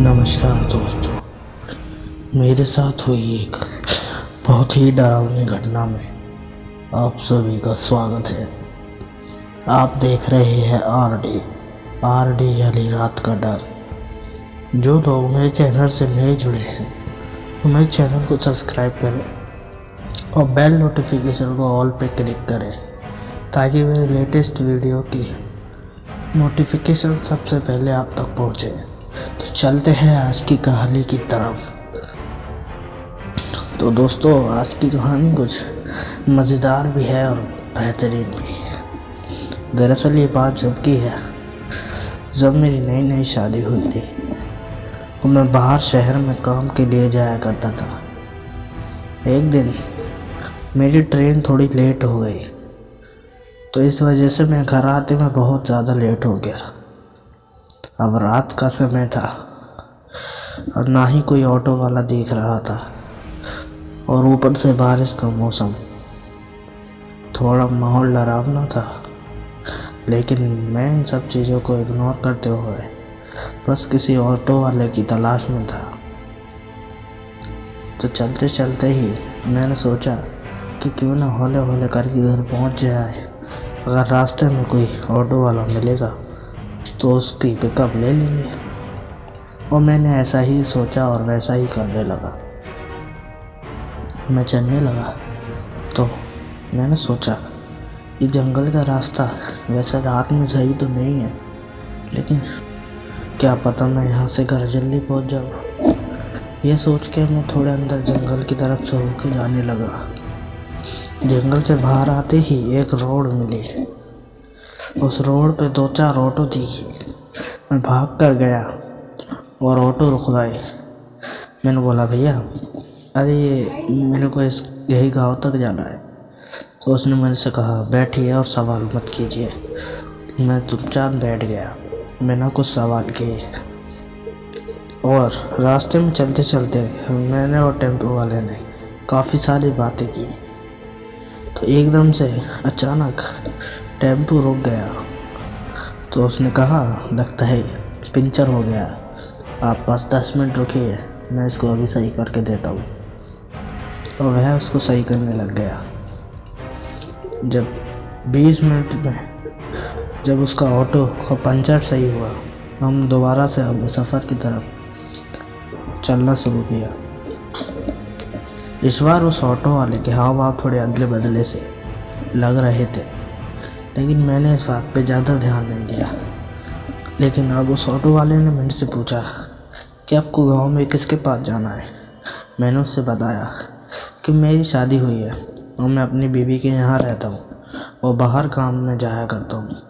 नमस्कार दोस्तों, मेरे साथ हुई एक बहुत ही डरावनी घटना में आप सभी का स्वागत है। आप देख रहे हैं आरडी यानी रात का डर। जो लोग मेरे चैनल से नए जुड़े हैं तो मेरे चैनल को सब्सक्राइब करें और बेल नोटिफिकेशन को ऑल पे क्लिक करें ताकि मेरे लेटेस्ट वीडियो की नोटिफिकेशन सबसे पहले आप तक पहुँचे। तो चलते हैं आज की कहानी की तरफ। तो दोस्तों, आज की कहानी कुछ मज़ेदार भी है और बेहतरीन भी। दरअसल ये बात जब की है जब मेरी नई नई शादी हुई थी और मैं बाहर शहर में काम के लिए जाया करता था। एक दिन मेरी ट्रेन थोड़ी लेट हो गई, तो इस वजह से मैं घर आते में बहुत ज़्यादा लेट हो गया। अब रात का समय था और ना ही कोई ऑटो वाला दिख रहा था, और ऊपर से बारिश का मौसम। थोड़ा माहौल डरावना था, लेकिन मैं इन सब चीज़ों को इग्नोर करते हुए बस किसी ऑटो वाले की तलाश में था। तो चलते चलते ही मैंने सोचा कि क्यों ना हौले हौले करके घर पहुंच जाए। अगर रास्ते में कोई ऑटो वाला मिलेगा तो उसकी पिकअप ले लेंगे। और मैंने ऐसा ही सोचा और वैसा ही करने लगा। मैं चलने लगा तो मैंने सोचा ये जंगल का रास्ता वैसे रात में सही तो नहीं है, लेकिन क्या पता मैं यहाँ से घर जल्दी पहुँच जाऊँ। ये सोच के मैं थोड़े अंदर जंगल की तरफ से होकर जाने लगा। जंगल से बाहर आते ही एक रोड मिली। उस रोड पे 2-4 ऑटो दिखी। मैं भाग कर गया और ऑटो रुकवाए। मैंने बोला, भैया अरे मेरे को इस यही गांव तक जाना है। तो उसने मेरे से कहा, बैठिए और सवाल मत कीजिए। मैं चुपचाप बैठ गया बिना कुछ सवाल किए। और रास्ते में चलते चलते मैंने और टेम्पो वाले ने काफ़ी सारी बातें की। तो एकदम से अचानक टेम्पो रुक गया। तो उसने कहा, लगता है पंचर हो गया, आप 5-10 मिनट रुकिए, मैं इसको अभी सही करके देता हूँ। और वह उसको सही करने लग गया। जब 20 मिनट में जब उसका ऑटो का पंचर सही हुआ, हम दोबारा से अब सफ़र की तरफ चलना शुरू किया। इस बार उस ऑटो वाले के हाव भाव थोड़े अदले बदले से लग रहे थे, लेकिन मैंने इस बात पे ज़्यादा ध्यान नहीं दिया। लेकिन अब उस ऑटो वाले ने मेरे से पूछा कि आपको गांव में किसके पास जाना है। मैंने उससे बताया कि मेरी शादी हुई है और मैं अपनी बीवी के यहाँ रहता हूँ और बाहर काम में जाया करता हूँ।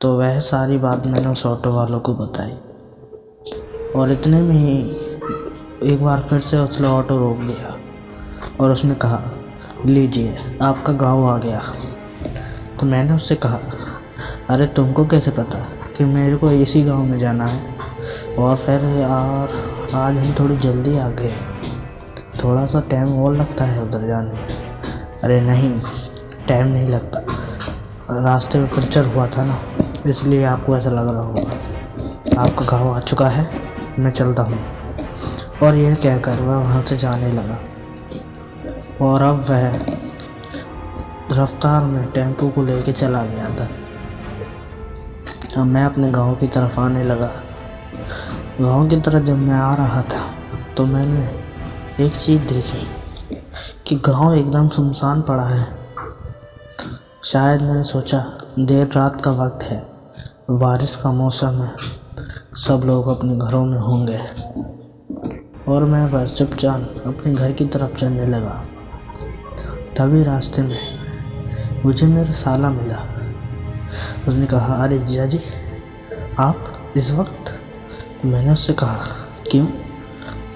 तो वह सारी बात मैंने उस ऑटो वालों को बताई। और इतने में ही एक बार फिर से उसने ऑटो रोक दिया और उसने कहा, लीजिए आपका गांव आ गया। तो मैंने उससे कहा, अरे तुमको कैसे पता कि मेरे को इसी गांव में जाना है? और फिर यार आज हम थोड़ी जल्दी आ गए, थोड़ा सा टाइम और लगता है उधर जाने में। अरे नहीं, टाइम नहीं लगता, रास्ते में पंचर हुआ था ना, इसलिए आपको ऐसा लग रहा होगा। आपका गांव आ चुका है, मैं चलता हूँ। और यह कहकर वह वहाँ से जाने लगा। और अब वह रफ्तार में टेम्पो को लेके चला गया था। अब मैं अपने गांव की तरफ आने लगा। गांव की तरफ जब मैं आ रहा था तो मैंने एक चीज़ देखी कि गांव एकदम सुनसान पड़ा है। शायद मैंने सोचा देर रात का वक्त है, बारिश का मौसम है, सब लोग अपने घरों में होंगे। और मैं बस चुपचाप अपने घर की तरफ चलने लगा। तभी रास्ते में मुझे मेरा साला मिला। उसने कहा, अरे जीजा जी आप इस वक्त? तो मैंने उससे कहा, क्यों,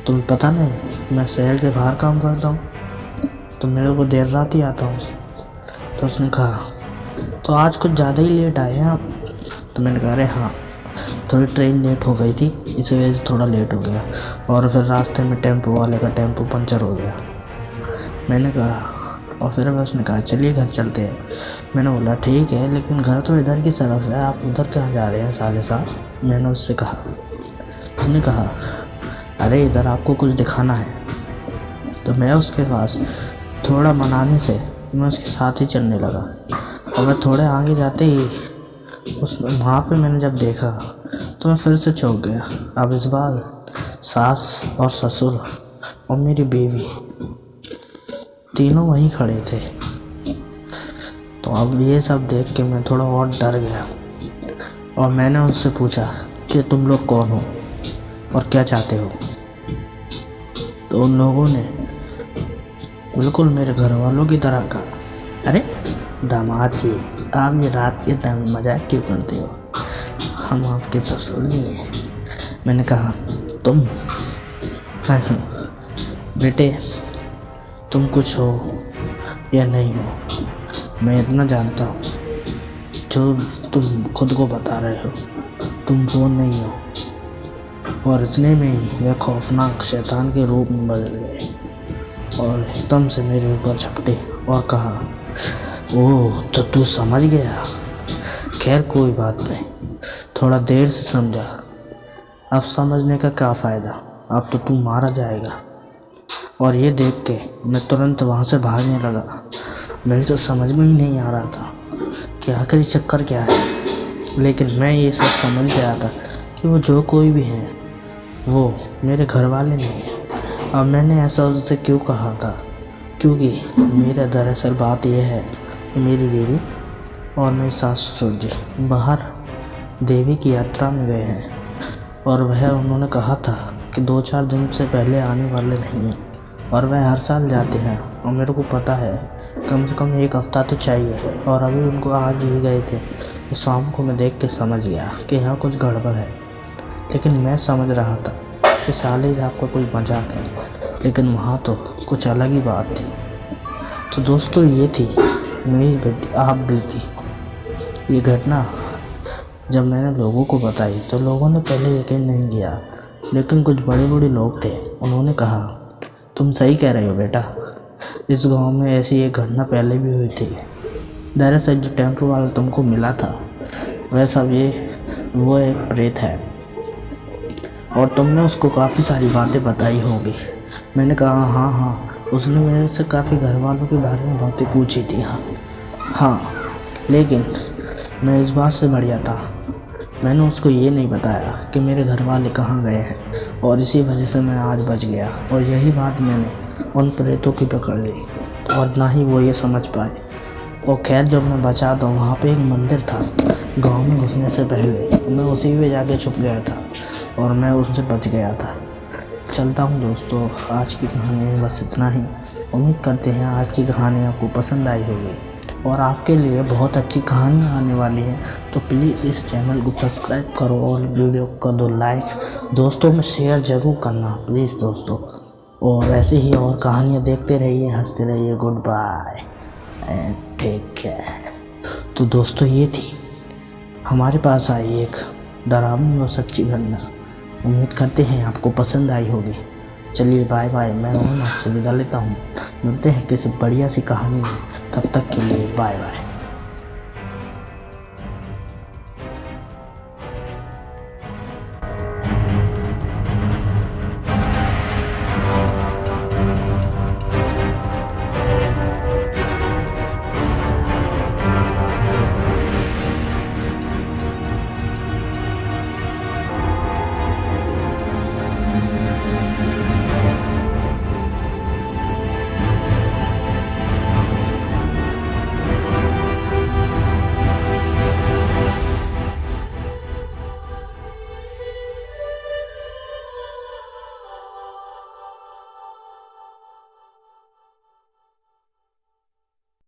तुम्हें पता नहीं मैं शहर के बाहर काम करता हूँ, तो मेरे को देर रात ही आता हूँ। तो उसने कहा, तो आज कुछ ज़्यादा ही लेट आए हैं आप? तो मैंने कहा, अरे हाँ, थोड़ी ट्रेन लेट हो गई थी, इस वजह से थोड़ा लेट हो गया। और फिर रास्ते में टेम्पो वाले का टेम्पो पंचर हो गया। मैंने कहा, और फिर उसने कहा, चलिए घर चलते हैं। मैंने बोला, ठीक है, लेकिन घर तो इधर की तरफ है, आप उधर कहाँ जा रहे हैं साले साहब? मैंने उससे कहा। उसने कहा, अरे इधर आपको कुछ दिखाना है। तो मैं उसके पास थोड़ा मनाने से मैं उसके साथ ही चलने लगा, और मैं थोड़े आगे जाते ही वहाँ पे मैंने जब देखा तो मैं फिर से चौंक गया। अब इस बार सास और ससुर और मेरी बीवी तीनों वहीं खड़े थे। तो अब ये सब देख के मैं थोड़ा और डर गया, और मैंने उनसे पूछा कि तुम लोग कौन हो और क्या चाहते हो। तो उन लोगों ने बिल्कुल मेरे घर वालों की तरह कहा, अरे दामाद जी, आप ये रात के टाइम मजाक क्यों करते हो, हम आपके ससुर नहीं हैं। मैंने कहा, तुम नहीं बेटे, तुम कुछ हो या नहीं हो, मैं इतना जानता हूँ, जो तुम खुद को बता रहे हो, तुम वो नहीं हो। और इतने में ही वह खौफनाक शैतान के रूप में बदल गए और एकदम से मेरे ऊपर झपटे और कहा, ओह तो तू समझ गया। खैर कोई बात नहीं, थोड़ा देर से समझा, अब समझने का क्या फ़ायदा, अब तो तू मारा जाएगा। और ये देख के मैं तुरंत वहाँ से भागने लगा। मेरी तो समझ में ही नहीं आ रहा था कि आखिरी चक्कर क्या है, लेकिन मैं ये सब समझ गया था कि वो जो कोई भी है वो मेरे घर वाले नहीं हैं। अब मैंने ऐसा उससे क्यों कहा था, क्योंकि मेरा दरअसल बात यह है कि मेरी बीवी और मेरे सास ससुर जी बाहर देवी की यात्रा में गए हैं, और वह उन्होंने कहा था कि 2-4 दिन से पहले आने वाले नहीं हैं, और वह हर साल जाते हैं। और मेरे को पता है कम से कम 1 हफ़्ता तो चाहिए, और अभी उनको आज ही गए थे। तो शाम को मैं देख के समझ गया कि यहाँ कुछ गड़बड़ है, लेकिन मैं समझ रहा था कि साले आपका कोई मजाक है, लेकिन वहाँ तो कुछ अलग ही बात थी। तो दोस्तों ये थी मेरी बेटी, आप भी थी। ये घटना जब मैंने लोगों को बताई तो लोगों ने पहले यकीन नहीं किया, लेकिन कुछ बड़े बड़े लोग थे, उन्होंने कहा, तुम सही कह रहे हो बेटा, इस गांव में ऐसी एक घटना पहले भी हुई थी। दरअसल जो टेम्पो वाला तुमको मिला था वह सब वो एक प्रेत है, और तुमने उसको काफ़ी सारी बातें बताई होगी। मैंने कहा, हाँ, उसने मेरे से काफ़ी घर वालों के बारे में बातें पूछी थी। हाँ, लेकिन मैं इस बात से बढ़िया था, मैंने उसको ये नहीं बताया कि मेरे घर वाले कहाँ गए हैं, और इसी वजह से मैं आज बच गया। और यही बात मैंने उन प्रेतों की पकड़ ली, और ना ही वो ये समझ पाए। और खैर जब मैं बचा तो वहाँ पे एक मंदिर था गांव में घुसने से पहले, मैं उसी में जाके छुप गया था और मैं उससे बच गया था। चलता हूँ दोस्तों, आज की कहानी में बस इतना ही। उम्मीद करते हैं आज की कहानी आपको पसंद आई होगी, और आपके लिए बहुत अच्छी कहानियाँ आने वाली हैं। तो प्लीज़ इस चैनल को सब्सक्राइब करो और वीडियो को कर दो लाइक, दोस्तों में शेयर ज़रूर करना प्लीज़ दोस्तों। और ऐसे ही और कहानियाँ देखते रहिए, हंसते रहिए। Goodbye and take care. तो दोस्तों ये थी हमारे पास आई एक डरावनी और सच्ची घटना। उम्मीद करते हैं आपको पसंद आई होगी। चलिए बाय बाय, मैं रोहन आपसे विदा लेता हूँ। मिलते हैं किसी बढ़िया सी कहानी में, तब तक के लिए बाय बाय।